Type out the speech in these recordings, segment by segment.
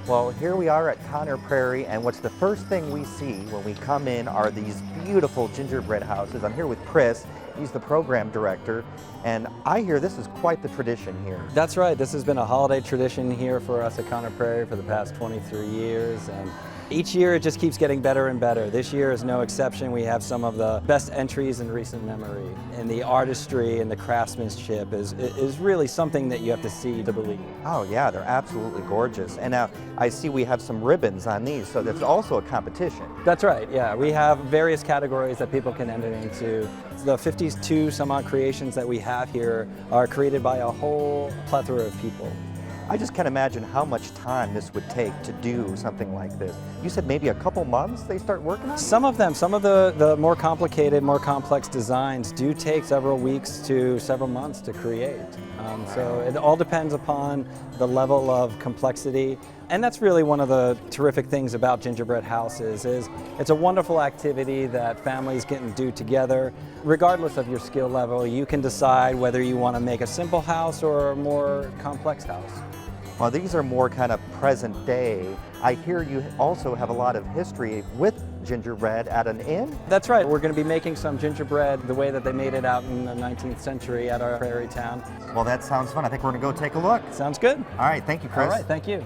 Well, here we are at Connor Prairie, and what's the first thing we see when we come in are these beautiful gingerbread houses. I'm here with Chris. He's the program director, and I hear this is quite the tradition here. That's right. This has been a holiday tradition here for us at Connor Prairie for the past 23 years, and each year it just keeps getting better and better. This year is no exception. We have some of the best entries in recent memory, and the artistry and the craftsmanship is really something that you have to see to believe. Oh yeah, they're absolutely gorgeous. And now I see we have some ribbons on these, so that's also a competition. That's right, yeah. We have various categories that people can enter into. The 52 some odd creations that we have here are created by a whole plethora of people. I just can't imagine how much time this would take to do something like this. You said maybe a couple months they start working on it? Some of them, some of the more complicated, more complex designs do take several weeks to several months to create. So it all depends upon the level of complexity. And that's really one of the terrific things about gingerbread houses is it's a wonderful activity that families can do together. Regardless of your skill level, you can decide whether you want to make a simple house or a more complex house. Well, these are more kind of present day. I hear you also have a lot of history with gingerbread at an inn? That's right. We're going to be making some gingerbread the way that they made it out in the 19th century at our prairie town. Well, that sounds fun. I think we're going to go take a look. Sounds good. All right, thank you, Chris. All right, thank you.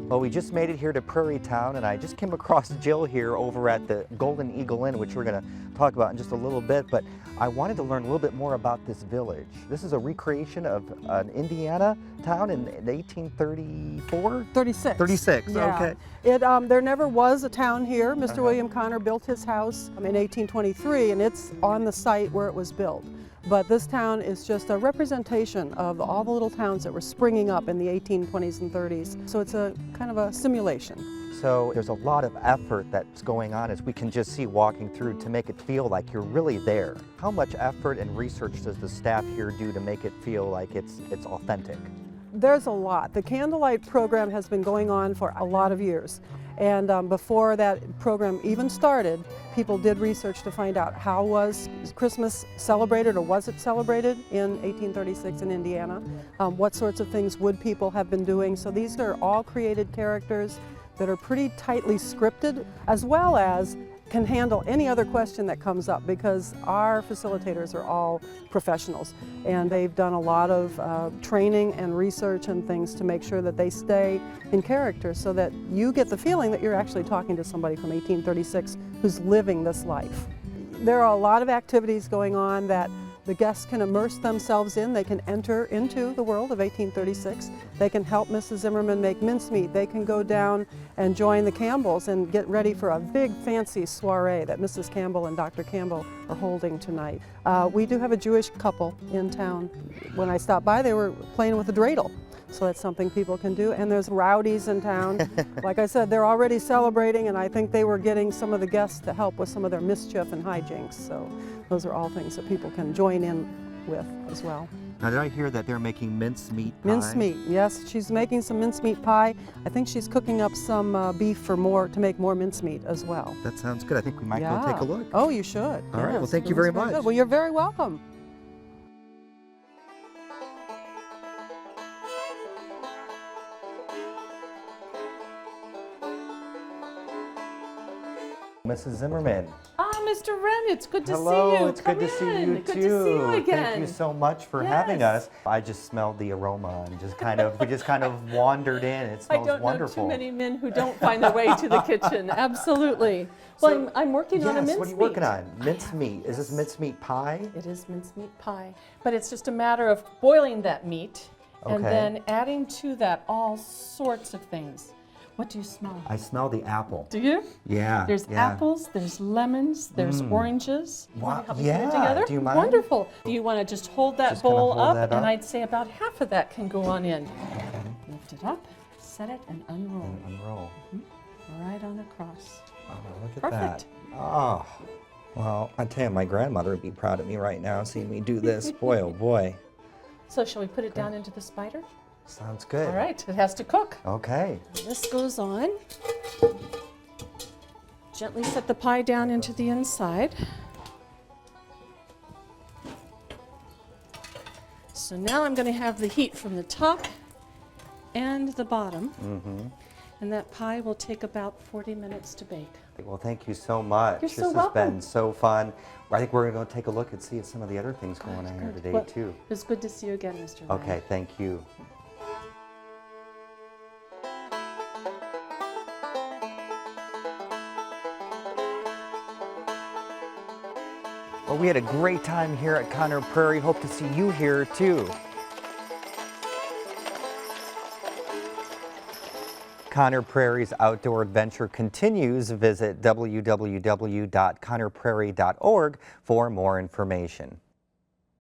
Well, we just made it here to Prairie Town, and I just came across Jill here over at the Golden Eagle Inn, which we're going to talk about in just a little bit, but I wanted to learn a little bit more about this village. This is a recreation of an Indiana town in 1834? 36. 36, yeah. Okay. There never was a town here. Mr. William Connor built his house in 1823, and it's on the site where it was built. But this town is just a representation of all the little towns that were springing up in the 1820s and 30s. So it's a kind of a simulation. So there's a lot of effort that's going on, as we can just see walking through, to make it feel like you're really there. How much effort and research does the staff here do to make it feel like it's authentic? There's a lot. The candlelight program has been going on for a lot of years. And before that program even started, people did research to find out how was Christmas celebrated, or was it celebrated in 1836 in Indiana? What sorts of things would people have been doing? So these are all created characters that are pretty tightly scripted, as well as can handle any other question that comes up, because our facilitators are all professionals, and they've done a lot of training and research and things to make sure that they stay in character, so that you get the feeling that you're actually talking to somebody from 1836 who's living this life. There are a lot of activities going on that the guests can immerse themselves in. They can enter into the world of 1836. They can help Mrs. Zimmerman make mincemeat. They can go down and join the Campbells and get ready for a big fancy soiree that Mrs. Campbell and Dr. Campbell are holding tonight. We do have a Jewish couple in town. When I stopped by, they were playing with a dreidel. So that's something people can do. And there's rowdies in town. Like I said, they're already celebrating, and I think they were getting some of the guests to help with some of their mischief and hijinks. So those are all things that people can join in with as well. Now, did I hear that they're making mincemeat pie? Mincemeat, yes. She's making some mincemeat pie. I think she's cooking up some beef to make more mincemeat as well. That sounds good. I think we might go take a look. Oh, you should. All right, well, Yes, thank it you very looks much. good. Well, you're very welcome. Mrs. Zimmerman. Ah, Mr. Wren, it's good to Hello, see you. it's good to see you Good too. to see you again. Thank you so much for having Yes. us. I just smelled the aroma and we just kind of wandered in. It I smells don't wonderful. know too many men who don't find their way to the kitchen. Absolutely. Well, I'm working on a mincemeat. What are you working on? Mincemeat. Is this mincemeat pie? It is mincemeat pie, but it's just a matter of boiling that meat and Okay. then adding to that all sorts of things. What do you smell? I smell the apple. Do you? Yeah. There's apples, there's lemons, there's oranges. Wow, Want to help me put yeah. it together? Do you mind? Wonderful. Do you want to just hold that Just kinda bowl hold up, that and up? I'd say about half of that can go on in. Lift it up, set it, and unroll. Unroll. Right on across. Oh, look at Perfect. that. Oh. Well, I tell you, my grandmother would be proud of me right now seeing me do this. Boy, oh boy. So shall we put it down into the spider? Sounds good. All right, it has to cook. Okay. This goes on. Gently set the pie down into the inside. So So now I'm going to have the heat from the top and the bottom. And that pie will take about 40 minutes to bake. Well, thank you so much. You're so This has welcome. been so fun. I think we're going to take a look and see some of the other things going on here Good. today, Well, too. It was good to see you again, Mr. Ryan. Okay, thank you. Well, we had a great time here at Conner Prairie. Hope to see you here, too. Conner Prairie's outdoor adventure continues. Visit www.connerprairie.org for more information.